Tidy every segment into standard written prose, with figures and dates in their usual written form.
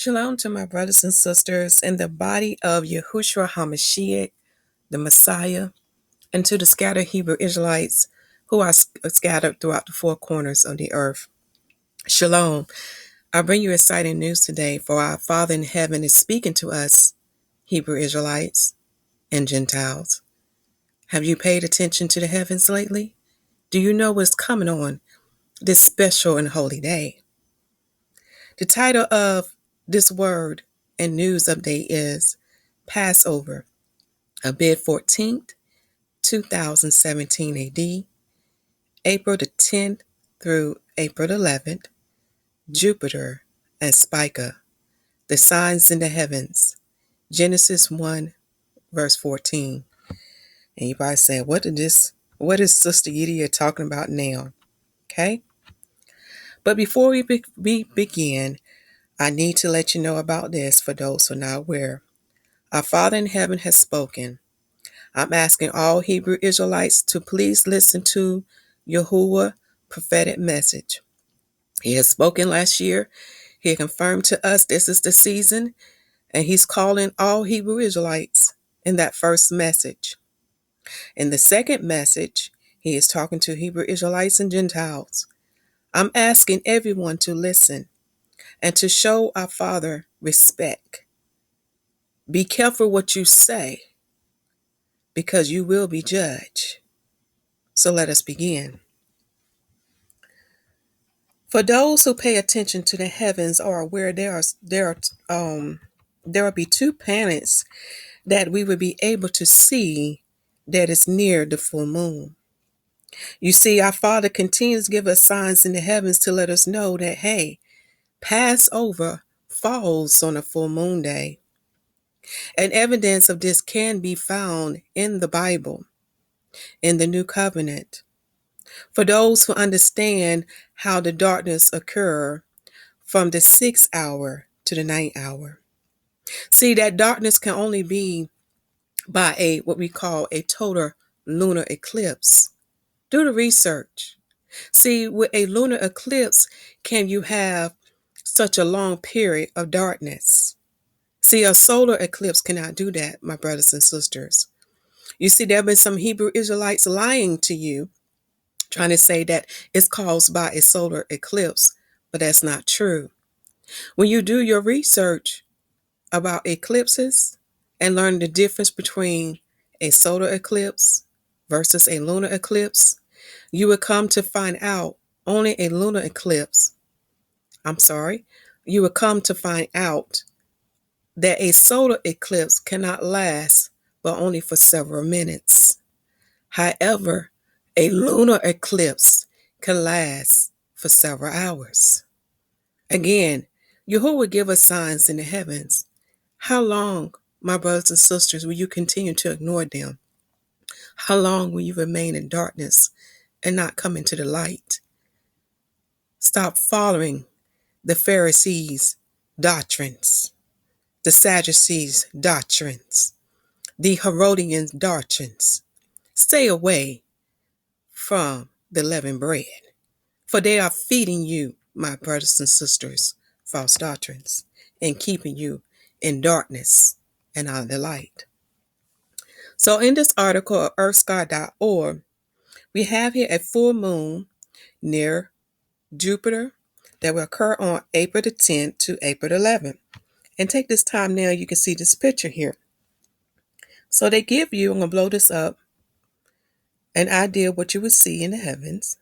Shalom to my brothers and sisters in the body of Yahuwshua HaMashiyach, the Messiah, and to the scattered Hebrew Israelites who are scattered throughout the four corners of the earth. Shalom. I bring you exciting news today, for our Father in heaven is speaking to us, Hebrew Israelites and Gentiles. Have you paid attention to the heavens lately? Do you know what's coming on this special and holy day? The title of this word and news update is Passover, Abib 14th, 2017 AD, April the 10th through April the 11th, Jupiter and Spica, the signs in the heavens, Genesis 1, verse 14. And you probably say, what is Sister Yediah talking about now? Okay? But before we begin, I need to let you know about this for those who are not aware. Our Father in heaven has spoken. I'm asking all Hebrew Israelites to please listen to Yahuwah prophetic message. He has spoken last year. He confirmed to us this is the season, and he's calling all Hebrew Israelites in that first message. In the second message, he is talking to Hebrew Israelites and Gentiles. I'm asking everyone to listen and to show our Father respect. Be careful what you say, because you will be judged. So let us begin. For those who pay attention to the heavens are aware there will be two planets that we will be able to see that is near the full moon. You see, our Father continues to give us signs in the heavens to let us know that, hey, Passover falls on a full moon day. And evidence of this can be found in the Bible, in the New Covenant. For those who understand how the darkness occur from the 6th hour to the 9th hour. See, that darkness can only be by what we call a total lunar eclipse. Do the research. See, with a lunar eclipse, can you have such a long period of darkness? See, a solar eclipse cannot do that, my brothers and sisters. You see, there have been some Hebrew Israelites lying to you, trying to say that it's caused by a solar eclipse, but that's not true. When you do your research about eclipses and learn the difference between a solar eclipse versus a lunar eclipse, you will come to find out only a lunar eclipse. You will come to find out that a solar eclipse cannot last but only for several minutes. However, a lunar eclipse can last for several hours. Again, Yahuwah give us signs in the heavens. How long, my brothers and sisters, will you continue to ignore them? How long will you remain in darkness and not come into the light? Stop following the Pharisees' doctrines, the Sadducees' doctrines, the Herodians' doctrines. Stay away from the leavened bread, for they are feeding you, my brothers and sisters, false doctrines, and keeping you in darkness and out of the light. So in this article of earthsky.org, we have here a full moon near Jupiter that will occur on April the 10th to April the 11th. And take this time now, you can see this picture here. So they give you, I'm going to blow this up, an idea of what you would see in the heavens.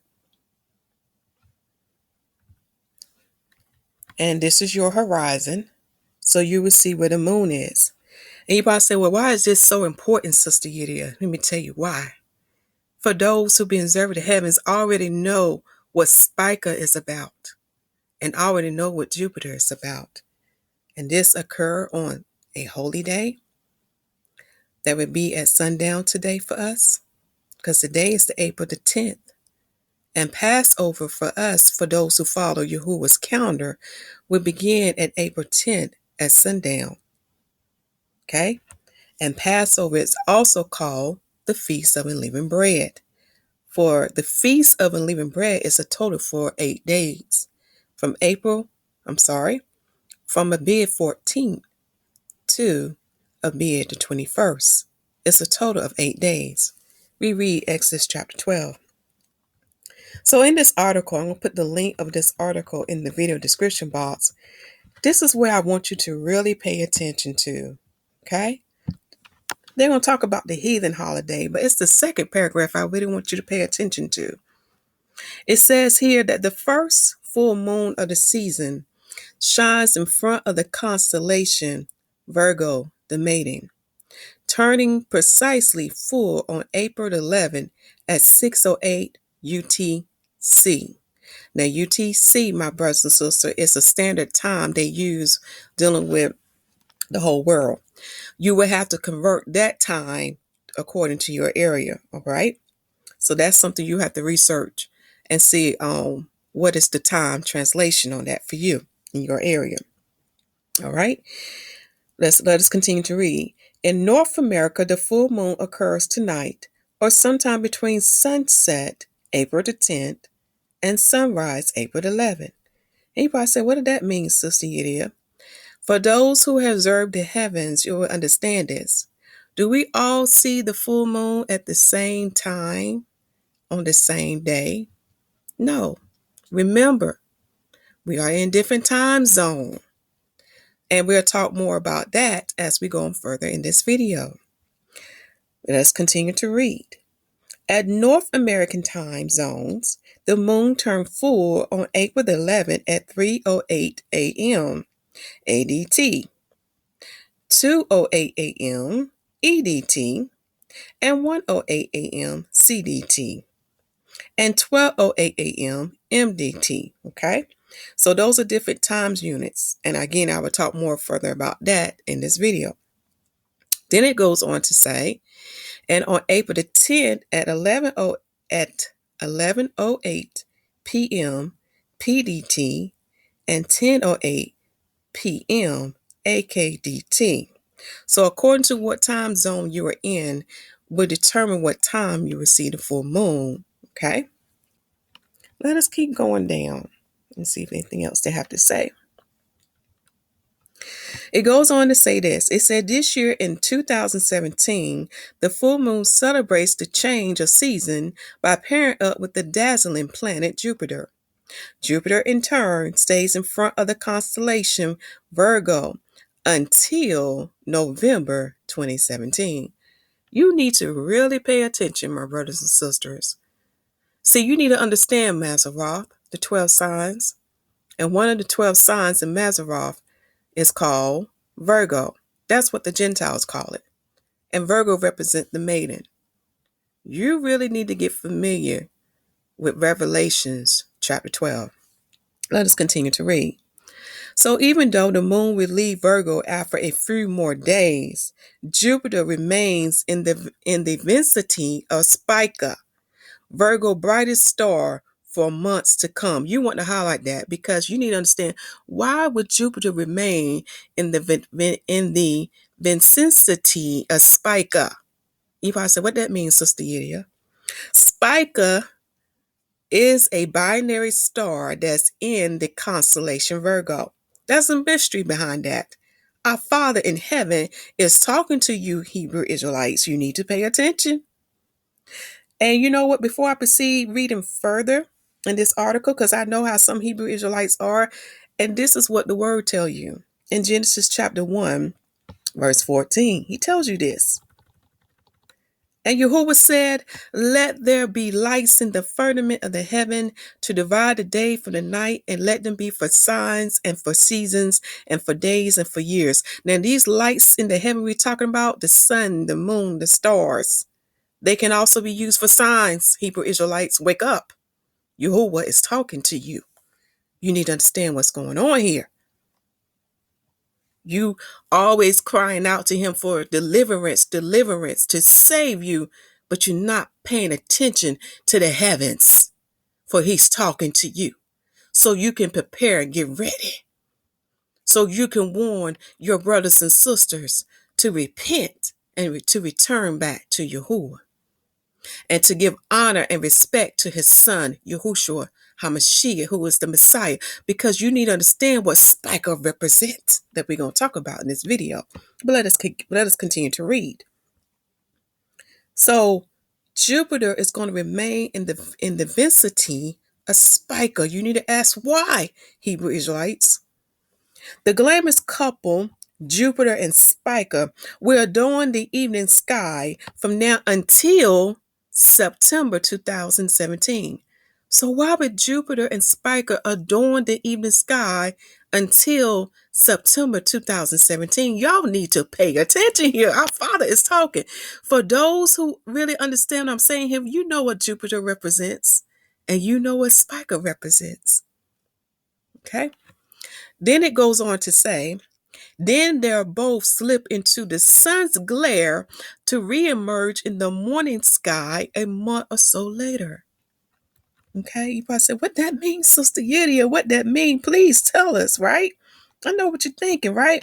And this is your horizon. So you will see where the moon is. And you probably say, well, why is this so important, Sister Yediah? Let me tell you why. For those who be observing the heavens already know what Spica is about and already know what Jupiter is about. And this occur on a holy day that would be at sundown today for us, because today is the April the 10th. And Passover for us, for those who follow Yahuwah's calendar, will begin at April 10th at sundown. Okay? And Passover is also called the Feast of Unleavened Bread. For the Feast of Unleavened Bread is a total for 8 days. From from Abib 14th to Abib the 21st. It's a total of 8 days. We read Exodus chapter 12. So in this article, I'm going to put the link of this article in the video description box. This is where I want you to really pay attention to. Okay? They're going to talk about the heathen holiday, but it's the second paragraph I really want you to pay attention to. It says here that the first full moon of the season shines in front of the constellation Virgo, the maiden, turning precisely full on April 11th at 6:08 UTC. Now, UTC, my brothers and sisters, is a standard time they use dealing with the whole world. You will have to convert that time according to your area, all right? So that's something you have to research and see what is the time translation on that for you in your area. All right? Let us continue to read. In North America, the full moon occurs tonight or sometime between sunset, April the 10th, and sunrise, April the 11th. Anybody say, what did that mean, Sister Yedida? For those who have observed the heavens, you will understand this. Do we all see the full moon at the same time on the same day? No. Remember, we are in different time zones. And we'll talk more about that as we go on further in this video. Let's continue to read. At North American time zones, the moon turned full on April 11th at 3:08 a.m. ADT, 2:08 a.m. EDT, and 1:08 a.m. CDT, and 12:08 a.m. MDT. Okay? So those are different times units. And again, I will talk more further about that in this video. Then it goes on to say, and on April the 10th at 11:08 p.m. PDT and 10:08 p.m. AKDT. So according to what time zone you are in will determine what time you will see the full moon. Okay? Let us keep going down and see if anything else they have to say. It goes on to say this. It said this year in 2017, the full moon celebrates the change of season by pairing up with the dazzling planet Jupiter. Jupiter, in turn, stays in front of the constellation Virgo until November 2017. You need to really pay attention, my brothers and sisters. See, you need to understand Mazzaroth, the 12 signs. And one of the 12 signs in Mazzaroth is called Virgo. That's what the Gentiles call it. And Virgo represents the maiden. You really need to get familiar with Revelations chapter 12. Let us continue to read. So even though the moon will leave Virgo after a few more days, Jupiter remains in the vicinity of Spica, Virgo brightest star, for months to come. You want to highlight that because you need to understand, why would Jupiter remain in the vicinity of Spica? You probably say, what that means, Sister Yedida? Spica is a binary star that's in the constellation Virgo. There's a mystery behind that. Our Father in heaven is talking to you, Hebrew Israelites. You need to pay attention. And you know what? Before I proceed reading further in this article, because I know how some Hebrew Israelites are, and this is what the word tells you. In Genesis chapter 1, verse 14, he tells you this. And Yahuwah said, let there be lights in the firmament of the heaven to divide the day from the night, and let them be for signs and for seasons and for days and for years. Now these lights in the heaven we're talking about, the sun, the moon, the stars, they can also be used for signs. Hebrew Israelites, wake up. Yahuwah is talking to you. You need to understand what's going on here. You always crying out to him for deliverance to save you, but you're not paying attention to the heavens, for he's talking to you. So you can prepare and get ready. So you can warn your brothers and sisters to repent and to return back to Yahuwah. and to give honor and respect to his son, Yahuwshua HaMashiyach, who is the Messiah, because you need to understand what Spica represents that we're going to talk about in this video. But let us continue to read. So Jupiter is going to remain in the vicinity of Spica. You need to ask why, Hebrew Israelites. The glamorous couple, Jupiter and Spica, will adorn the evening sky from now until September 2017. So why would Jupiter and Spica adorn the evening sky until September 2017? Y'all need to pay attention here. Our Father is talking. For those who really understand what I'm saying here, you know what Jupiter represents and you know what Spica represents. Okay? Then it goes on to say, then they'll both slip into the sun's glare to reemerge in the morning sky a month or so later. Okay, you probably say, what that means, Sister Lydia? What that mean? Please tell us, right? I know what you're thinking, right?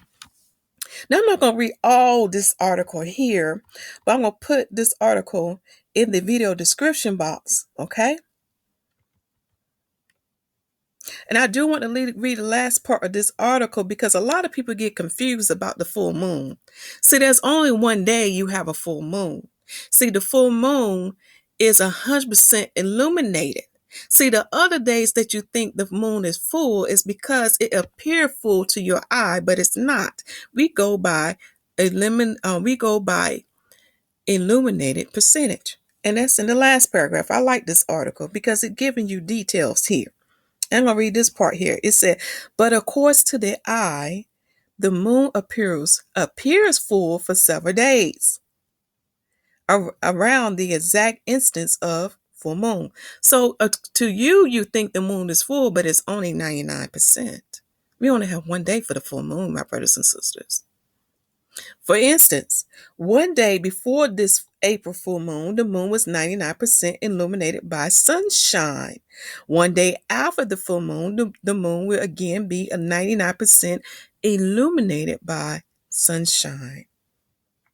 Now, I'm not going to read all this article here, but I'm going to put this article in the video description box, okay? And I do want to read the last part of this article because a lot of people get confused about the full moon. See, there's only one day you have a full moon. See, the full moon is 100% illuminated. See, the other days that you think the moon is full is because it appears full to your eye, but it's not. We go by illuminated percentage. And that's in the last paragraph. I like this article because it's giving you details here. I'm going to read this part here. It said, but of course to the eye, the moon appears full for several days around the exact instance of full moon. So to you, you think the moon is full, but it's only 99%. We only have one day for the full moon, my brothers and sisters. For instance, one day before this April full moon, the moon was 99% illuminated by sunshine. One day after the full moon, the moon will again be 99% illuminated by sunshine.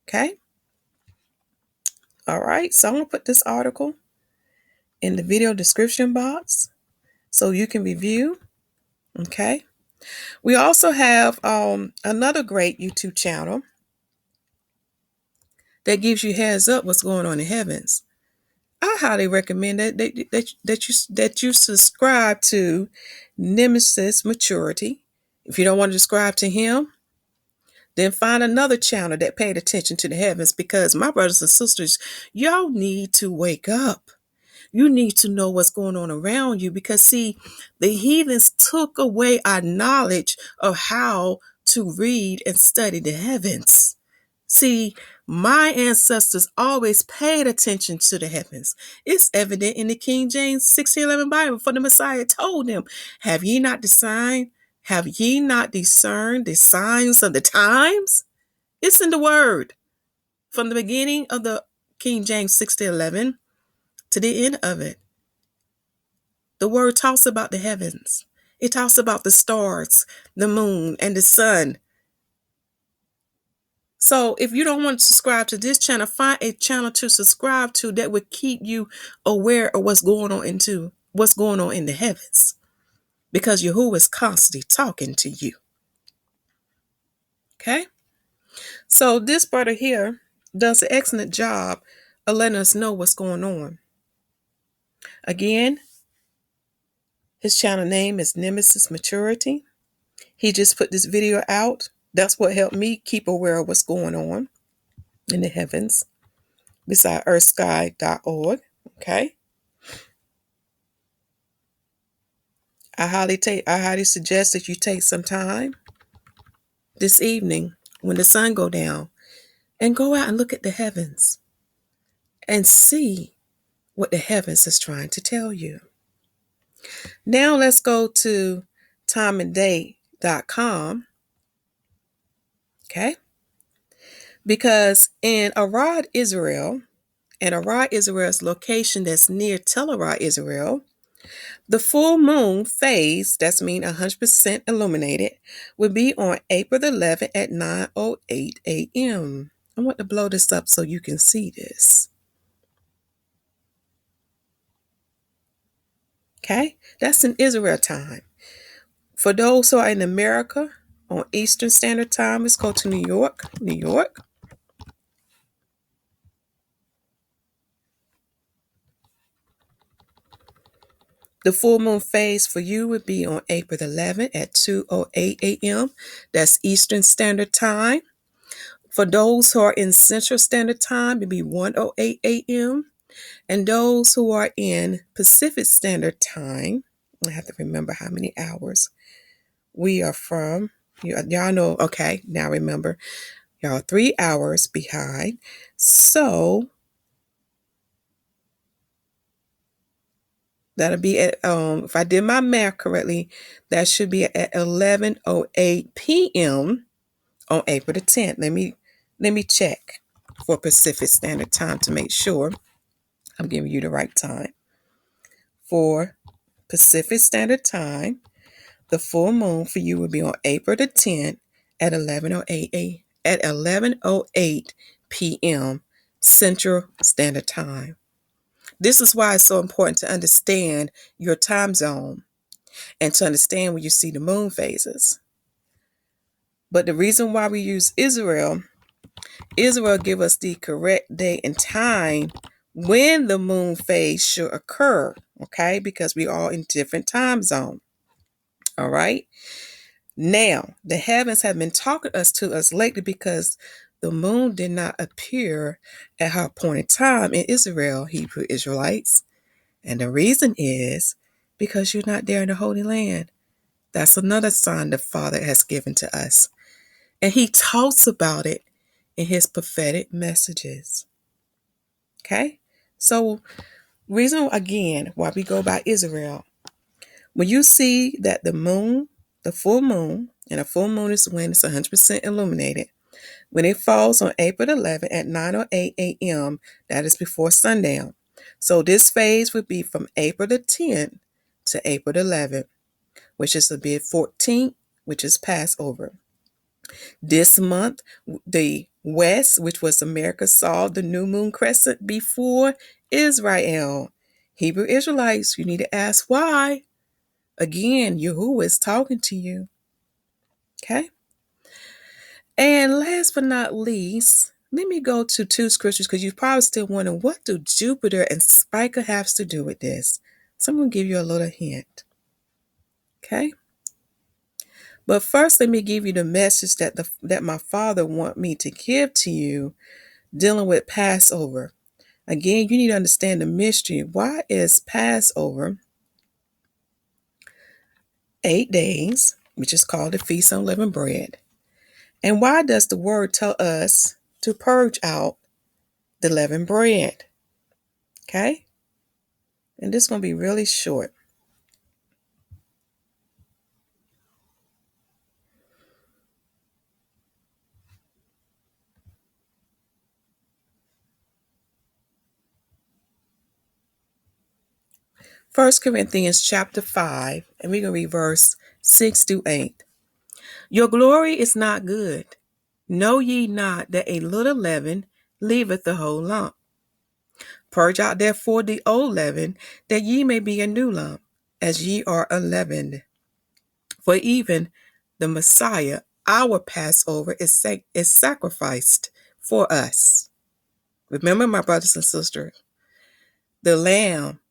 Okay? All right, so I'm going to put this article in the video description box so you can review. Okay? We also have another great YouTube channel that gives you heads up what's going on in heavens. I highly recommend that you subscribe to Nemesis Maturity. If you don't want to subscribe to him, then find another channel that paid attention to the heavens, because my brothers and sisters, y'all need to wake up. You need to know what's going on around you, because see, the heathens took away our knowledge of how to read and study the heavens. See, my ancestors always paid attention to the heavens. It's evident in the King James 1611 Bible, for the Messiah told them, have ye not discerned the signs of the times? It's in the word. From the beginning of the King James 1611 to the end of it. The word talks about the heavens. It talks about the stars, the moon, and the sun. So if you don't want to subscribe to this channel, find a channel to subscribe to that would keep you aware of what's going on in the heavens. Because Yahuwah is constantly talking to you. Okay? So this brother here does an excellent job of letting us know what's going on. Again, his channel name is Nemesis Maturity. He just put this video out. That's what helped me keep aware of what's going on in the heavens. Beside earthsky.org. Okay. I highly suggest that you take some time this evening when the sun go down and go out and look at the heavens and see what the heavens is trying to tell you. Now let's go to timeanddate.com. Okay. Because in Arad, Israel, and Arad, Israel's location that's near Tel Arad, Israel, the full moon phase, that's mean 100% illuminated, will be on April 11th at 9:08 a.m. I want to blow this up so you can see this. Okay? That's in Israel time. For those who are in America, on Eastern Standard Time, let's go to New York. New York. The full moon phase for you would be on April 11th at 2:08 a.m. That's Eastern Standard Time. For those who are in Central Standard Time, it'd be 1:08 a.m. And those who are in Pacific Standard Time, I have to remember how many hours we are from. Y'all know, okay, now remember, y'all 3 hours behind. So that'll be at, if I did my math correctly, that should be at 11:08 p.m. on April the 10th. Let me check for Pacific Standard Time to make sure I'm giving you the right time. For Pacific Standard Time, the full moon for you will be on April the 10th at 11:08 p.m. Central Standard Time. This is why it's so important to understand your time zone and to understand when you see the moon phases. But the reason why we use Israel give us the correct date and time when the moon phase should occur, okay? Because we are in different time zone. All right. Now, the heavens have been talking to us lately because the moon did not appear at her appointed time in Israel, Hebrew Israelites. And the reason is because you're not there in the Holy Land. That's another sign the Father has given to us. And he talks about it in his prophetic messages. Okay? So, reason again why we go by Israel. When you see that the moon, the full moon, and a full moon is when it's 100% illuminated, when it falls on April 11th at 9:08 a.m., that is before sundown. So this phase would be from April the 10th to April the 11th, which is Abib 14th, which is Passover. This month, the West, which was America, saw the new moon crescent before Israel. Hebrew Israelites, you need to ask why. Again, Yahuwah is talking to you. Okay? And last but not least, let me go to two scriptures because you're probably still wondering, what do Jupiter and Spica have to do with this? So I'm going to give you a little hint. Okay? But first, let me give you the message that my Father want me to give to you dealing with Passover. Again, you need to understand the mystery. Why is Passover 8 days, which is called the Feast of Unleavened Bread? And why does the word tell us to purge out the leavened bread? Okay? And this is going to be really short. First Corinthians chapter 5, and we're going to read verse 6 through 8. Your glory is not good. Know ye not that a little leaven leaveth the whole lump? Purge out therefore the old leaven, that ye may be a new lump, as ye are unleavened. For even the Messiah, our Passover, is sacrificed for us. Remember, my brothers and sisters, the Lamb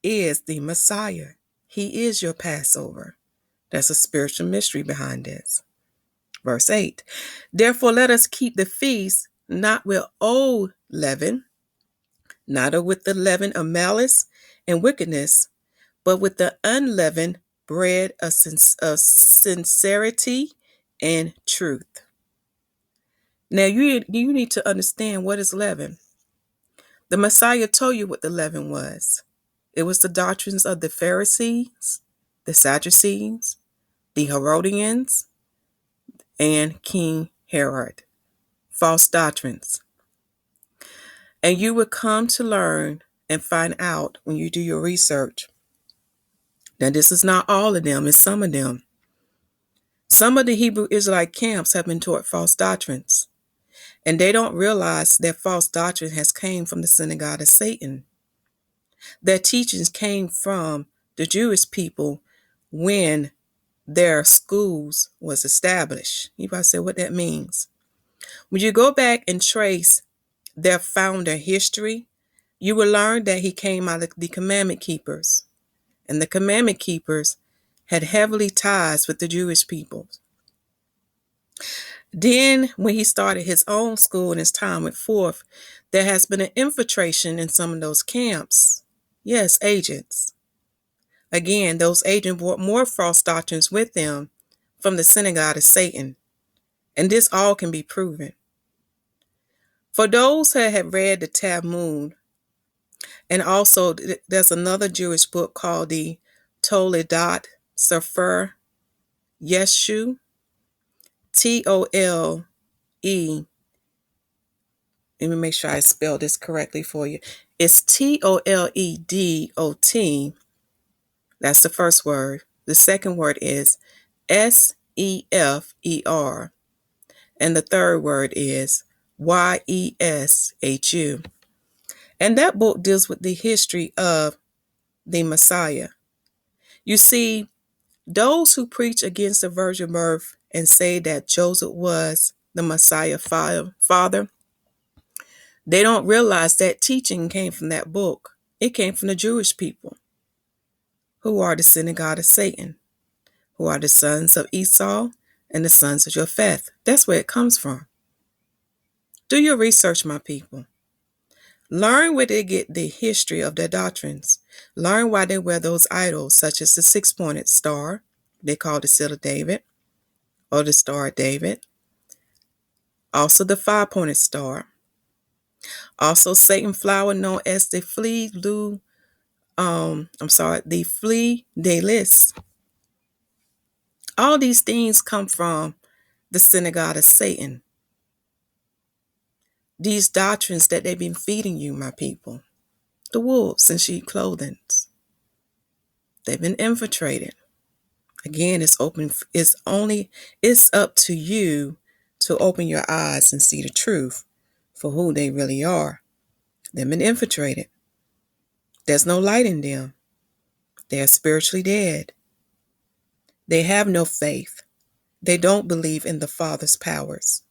is the Messiah. He is your Passover. That's a spiritual mystery behind this. Verse 8. Therefore, let us keep the feast not with old leaven, neither with the leaven of malice and wickedness, but with the unleavened bread of sincerity and truth. Now, you need to understand what is leaven. The Messiah told you what the leaven was. It was the doctrines of the Pharisees, the Sadducees, the Herodians, and King Herod. False doctrines. And you will come to learn and find out when you do your research. Now, this is not all of them, it's some of them. Some of the Hebrew Israelite camps have been taught false doctrines, and they don't realize that false doctrine has came from the synagogue of Satan. Their teachings came from the Jewish people when their schools was established. You probably say what that means. When you go back and trace their founder history, you will learn that he came out of the commandment keepers. And the commandment keepers had heavily ties with the Jewish people. Then, when he started his own school in his time with Fourth, there has been an infiltration in some of those camps. Yes, agents. Again, those agents brought more false doctrines with them from the synagogue of Satan. And this all can be proven. For those who have read the Talmud, and also there's another Jewish book called the Toledot, Sefer, Yeshu, Tole. Let me make sure I spell this correctly for you. It's Toledot. That's the first word. The second word is Sefer. And the third word is Yeshu. And that book deals with the history of the Messiah. You see, those who preach against the virgin birth and say that Joseph was the Messiah father, they don't realize that teaching came from that book. It came from the Jewish people, who are the synagogue of Satan, who are the sons of Esau and the sons of Japheth. That's where it comes from. Do your research, my people. Learn where they get the history of their doctrines. Learn why they wear those idols, such as the six-pointed star, they call the seal of David, or the Star of David. Also the five-pointed star. Also Satan flower known as the the flea de lis. All these things come from the synagogue of Satan. These doctrines that they've been feeding you, my people. The wolves in sheep clothing. They've been infiltrated. Again, it's up to you to open your eyes and see the truth for who they really are. They've been infiltrated. There's no light in them. They are spiritually dead. They have no faith. They don't believe in the Father's powers.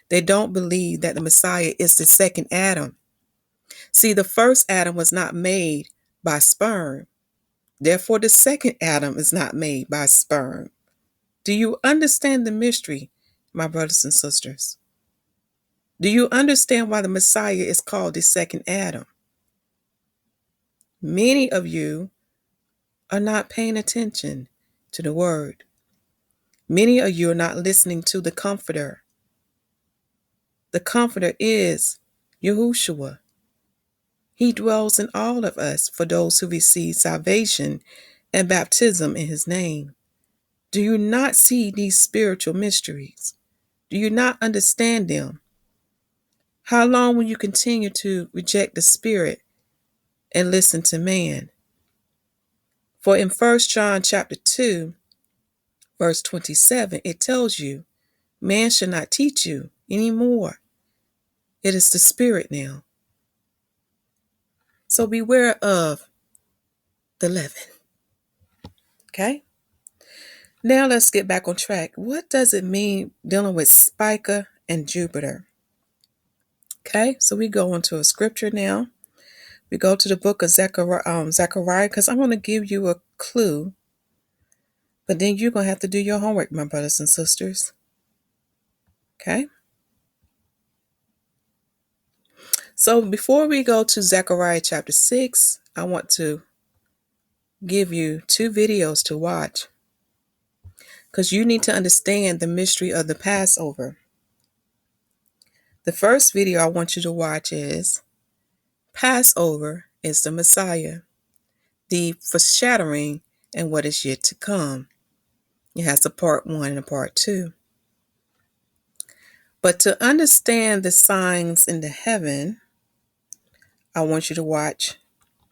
They don't believe that the Messiah is the second Adam. See, the first Adam was not made by sperm. Therefore, the second Adam is not made by sperm. Do you understand the mystery, my brothers and sisters? Do you understand why the Messiah is called the second Adam? Many of you are not paying attention to the word. Many of you are not listening to the Comforter. The Comforter is Yahuwshua. He dwells in all of us for those who receive salvation and baptism in his name. Do you not see these spiritual mysteries? Do you not understand them? How long will you continue to reject the Spirit and listen to man? For in 1 John chapter 2, verse 27, it tells you, man should not teach you anymore. It is the Spirit now. So beware of the leaven. Okay? Now let's get back on track. What does it mean dealing with Spica and Jupiter? Okay, so we go into a scripture now. We go to the book of Zechariah, because I'm going to give you a clue. But then you're going to have to do your homework, my brothers and sisters. Okay? So before we go to Zechariah chapter 6, I want to give you two videos to watch, because you need to understand the mystery of the Passover. The first video I want you to watch is Passover is the Messiah, the foreshadowing and what is yet to come. It has a part 1 and a part 2. But to understand the signs in the heaven, I want you to watch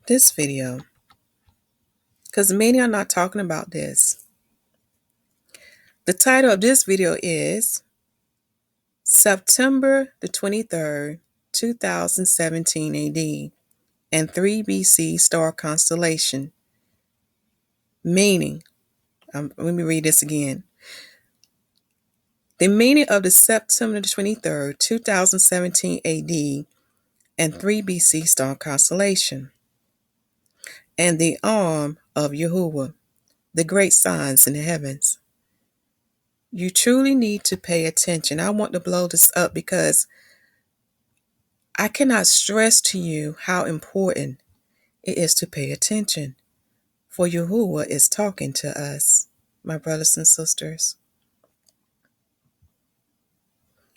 this video, because many are not talking about this. The title of this video is September the 23rd, 2017 AD and 3 BC star constellation. Meaning, let me read this again. The meaning of the September 23rd, 2017 AD and 3 BC star constellation and the arm of Yahuwah, the great signs in the heavens. You truly need to pay attention. I want to blow this up because I cannot stress to you how important it is to pay attention. For Yahuwah is talking to us, my brothers and sisters.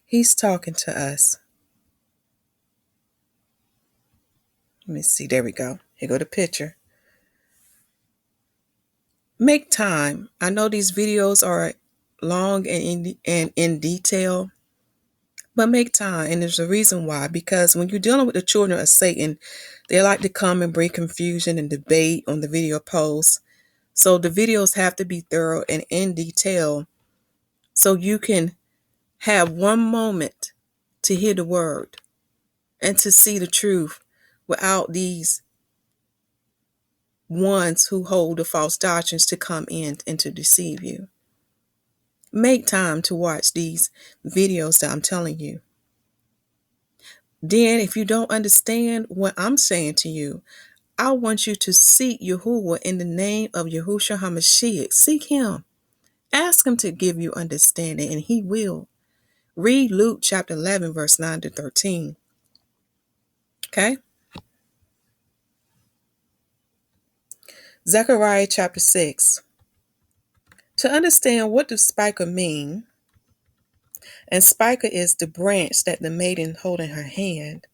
He's talking to us. Let me see. There we go. Here go the picture. Make time. I know these videos are long and in detail, but make time. And there's a reason why. Because when you're dealing with the children of Satan, they like to come and bring confusion and debate on the video posts. So the videos have to be thorough and in detail so you can have one moment to hear the word and to see the truth without these ones who hold the false doctrines to come in and to deceive you. Make time to watch these videos that I'm telling you. Then if you don't understand what I'm saying to you, I want you to seek Yahuwah in the name of Yahuswshua HaMashiyach. Seek him. Ask him to give you understanding, and he will. Read Luke chapter 11, verse 9 to 13. Okay? Zechariah chapter 6. To understand what does Spica mean, and Spica is the branch that the maiden hold in her hand,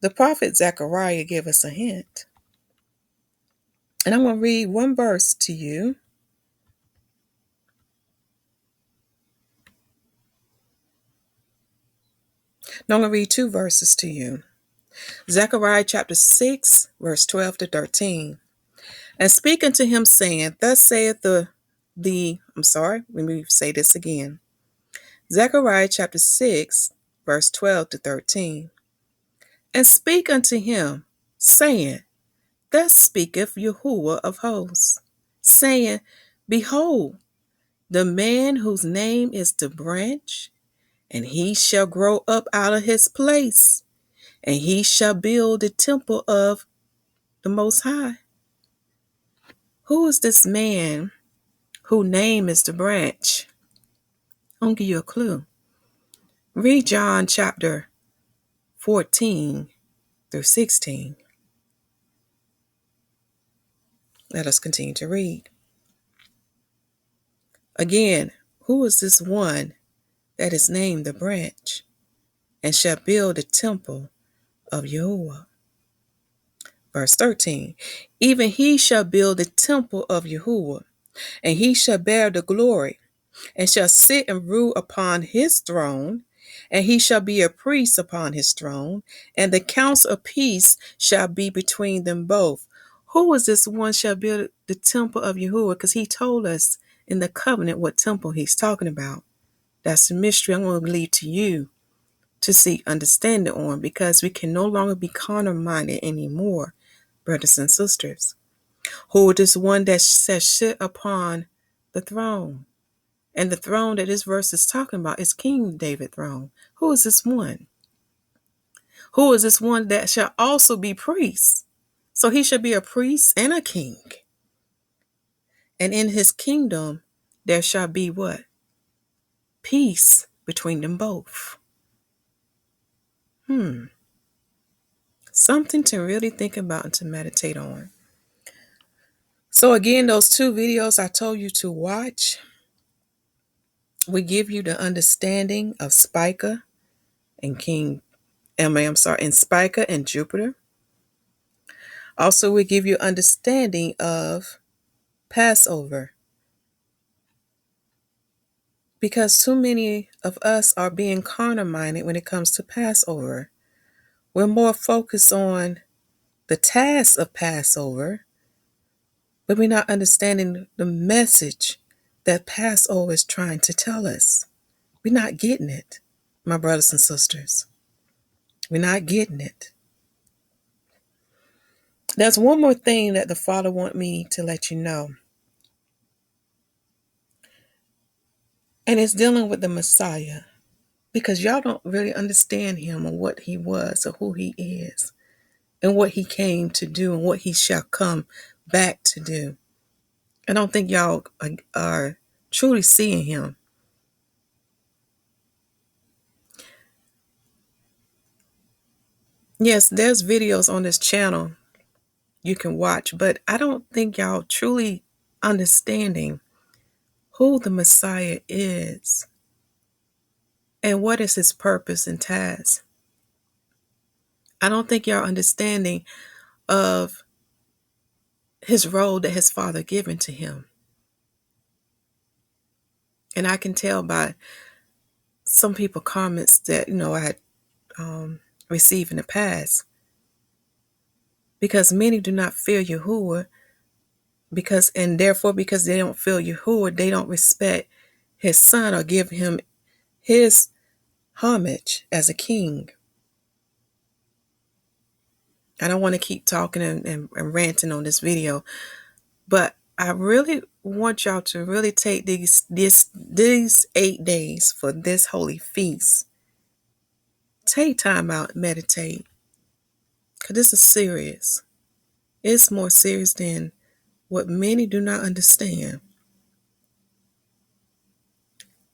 the prophet Zechariah gave us a hint. And I'm going to read one verse to you. No, I'm going to read two verses to you. Zechariah chapter 6, verse 12 to 13. And speak unto him, saying, thus saith let me say this again. Zechariah chapter 6, verse 12 to 13. And speak unto him, saying, thus speaketh Yahuwah of hosts, saying, behold, the man whose name is the branch, and he shall grow up out of his place, and he shall build the temple of the Most High. Who is this man whose name is the branch? I'll give you a clue. Read John chapter 14 through 16. Let us continue to read. Again, who is this one that is named the branch, and shall build the temple of Yahuwah? Verse 13. Even he shall build the temple of Yahuwah, and he shall bear the glory, and shall sit and rule upon his throne, and he shall be a priest upon his throne, and the counsel of peace shall be between them both. Who is this one shall build the temple of Yahuwah? Because he told us in the covenant what temple he's talking about. That's a mystery I'm going to leave to you to seek understanding on, because we can no longer be carnal minded anymore, brothers and sisters. Who is this one that shall sit upon the throne? And the throne that this verse is talking about is King David's throne. Who is this one? Who is this one that shall also be priest? So he shall be a priest and a king. And in his kingdom there shall be what? Peace between them both. Something to really think about and to meditate on. So again, those two videos I told you to watch will give you the understanding of Spica and and Spica and Jupiter. Also, we give you understanding of Passover, because too many of us are being carnal minded when it comes to Passover. We're more focused on the task of Passover, but we're not understanding the message that Passover is trying to tell us. We're not getting it, my brothers and sisters. We're not getting it. There's one more thing that the Father wants me to let you know. And it's dealing with the Messiah. Because y'all don't really understand him and what he was or who he is. And what he came to do and what he shall come back to do. I don't think y'all are truly seeing him. Yes, there's videos on this channel you can watch, but I don't think y'all truly understanding who the Messiah is and what is his purpose and task. I don't think y'all understanding of his role that his Father given to him. And I can tell by some people comments that, I had received in the past. Because many do not fear Yahuwah, because they don't fear Yahuwah, they don't respect his son or give him his homage as a king. I don't want to keep talking and ranting on this video, but I really want y'all to really take these 8 days for this holy feast. Take time out and meditate, because this is serious. It's more serious than what many do not understand.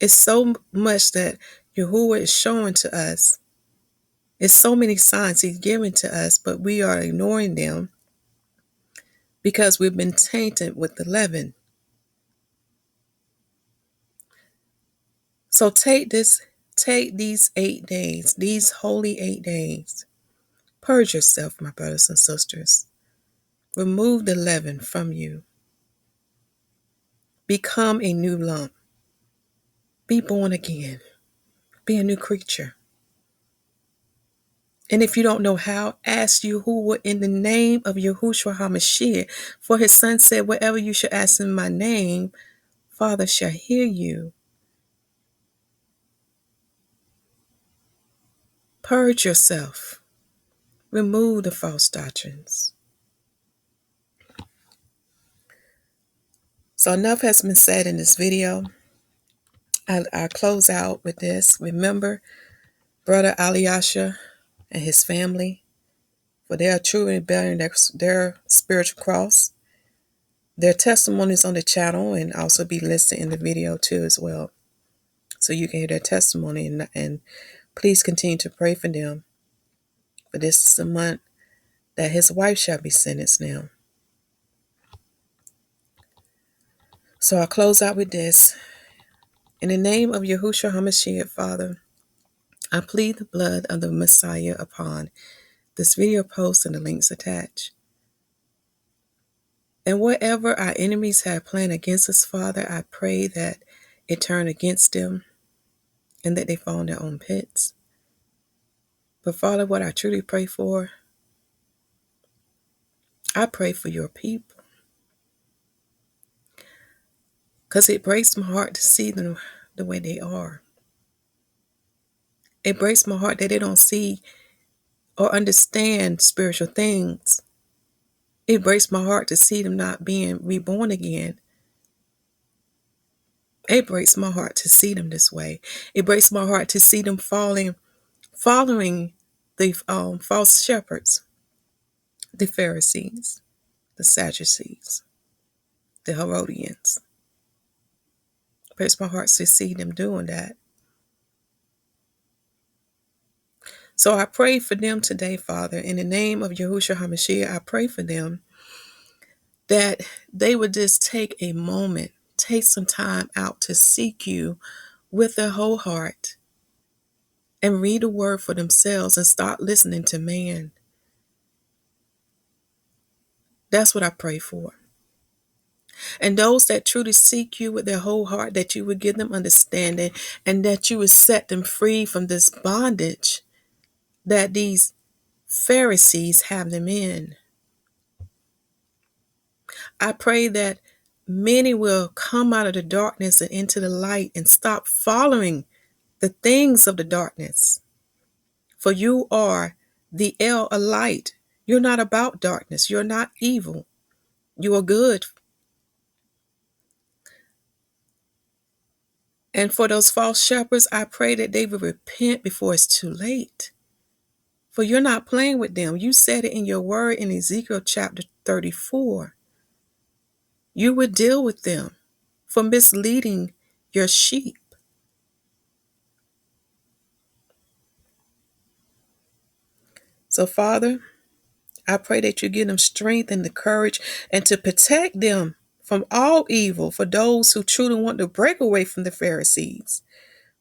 It's so much that Yahuwah is showing to us. It's so many signs he's giving to us, but we are ignoring them because we've been tainted with the leaven. So take these 8 days, these holy 8 days. Purge yourself, my brothers and sisters. Remove the leaven from you. Become a new lump. Be born again. Be a new creature. And if you don't know how, ask Yahuwah in the name of Yahuswshua HaMashiyach. For his son said, whatever you shall ask in my name, Father shall hear you. Purge yourself. Remove the false doctrines. So enough has been said in this video. I'll close out with this. Remember, Brother Eliasha and his family, for they are truly bearing their spiritual cross. Their testimonies on the channel and also be listed in the video too as well. So you can hear their testimony, and please continue to pray for them. For this is the month that his wife shall be sentenced now. So I'll close out with this. In the name of Yahuswshua HaMashiyach, Father, I plead the blood of the Messiah upon this video post and the links attached. And whatever our enemies have planned against us, Father, I pray that it turn against them and that they fall in their own pits. But Father, what I truly pray for, I pray for your people. Because it breaks my heart to see them the way they are. It breaks my heart that they don't see or understand spiritual things. It breaks my heart to see them not being reborn again. It breaks my heart to see them this way. It breaks my heart to see them following the false shepherds, the Pharisees, the Sadducees, the Herodians. It breaks my heart to see them doing that. So I pray for them today, Father, in the name of Yahuswshua HaMashiyach. I pray for them that they would just take a moment, take some time out to seek you with their whole heart and read the word for themselves and start listening to man. That's what I pray for. And those that truly seek you with their whole heart, that you would give them understanding and that you would set them free from this bondage that these Pharisees have them in. I pray that many will come out of the darkness and into the light and stop following the things of the darkness. For you are the a light. You're not about darkness. You're not evil. You are good. And for those false shepherds, I pray that they will repent before it's too late. For you're not playing with them. You said it in your word in Ezekiel chapter 34. You would deal with them for misleading your sheep. So, Father, I pray that you give them strength and the courage and to protect them from all evil for those who truly want to break away from the Pharisees.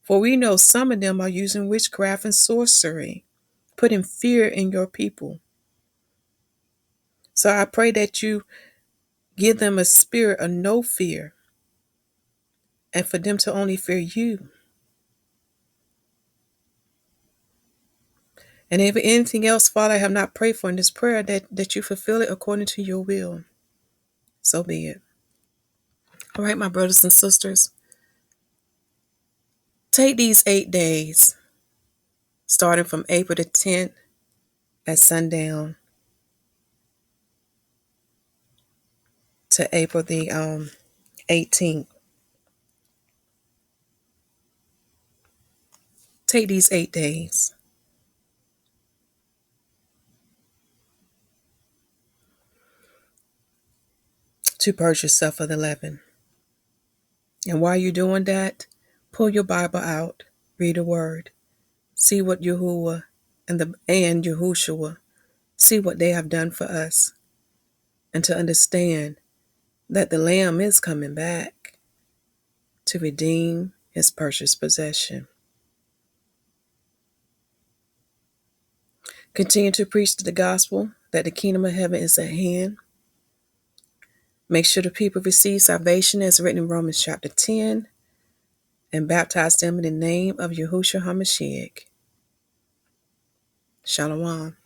For we know some of them are using witchcraft and sorcery, putting fear in your people. So I pray that you give them a spirit of no fear and for them to only fear you. And if anything else, Father, I have not prayed for in this prayer, that you fulfill it according to your will. So be it. All right, my brothers and sisters, take these 8 days, starting from April the 10th at sundown to April the 18th. Take these 8 days to purge yourself of the leaven. And while you're doing that, pull your Bible out, read the word, see what Yahuwah and Yahushuah, see what they have done for us, and to understand that the Lamb is coming back to redeem his purchased possession. Continue to preach the gospel that the kingdom of heaven is at hand. Make sure the people receive salvation as written in Romans chapter 10 and baptize them in the name of Yahuwshua HaMashiyach. Shalom.